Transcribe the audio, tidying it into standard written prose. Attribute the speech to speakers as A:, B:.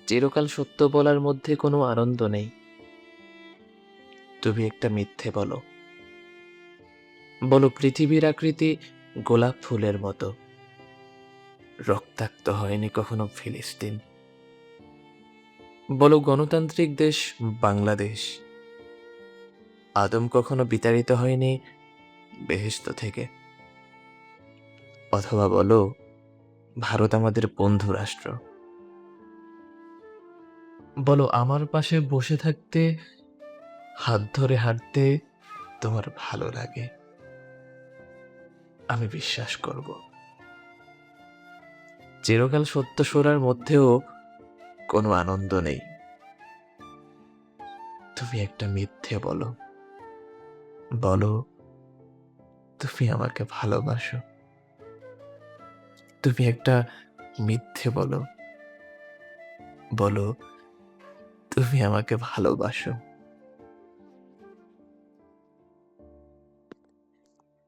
A: চিরকাল সত্য বলার মধ্যে কোনো আনন্দ নেই। তুমি একটা মিথ্যে বলো। বলো পৃথিবীর আকৃতি গোলাপ ফুলের মতো। রক্তাক্ত হয়নি কখনো ফিলিস্তিন। বলো গণতান্ত্রিক দেশ বাংলাদেশ আদম কখনো বিতাড়িত হয়নি বেহেশত থেকে। অথবা বলো ভারত আমাদের বন্ধু রাষ্ট্র। বলো আমার পাশে বসে থাকতে, হাত ধরে হাঁটতে তোমার ভালো লাগে। আমি বিশ্বাস করব। চিরকাল সত্য শোনার মধ্যেও কোনো আনন্দ নেই। তুমি একটা মিথ্যে বলো। বলো তুমি আমাকে ভালোবাসো। তুমি একটা মিথ্যে বলো। বলো তুমি আমাকে ভালোবাসো।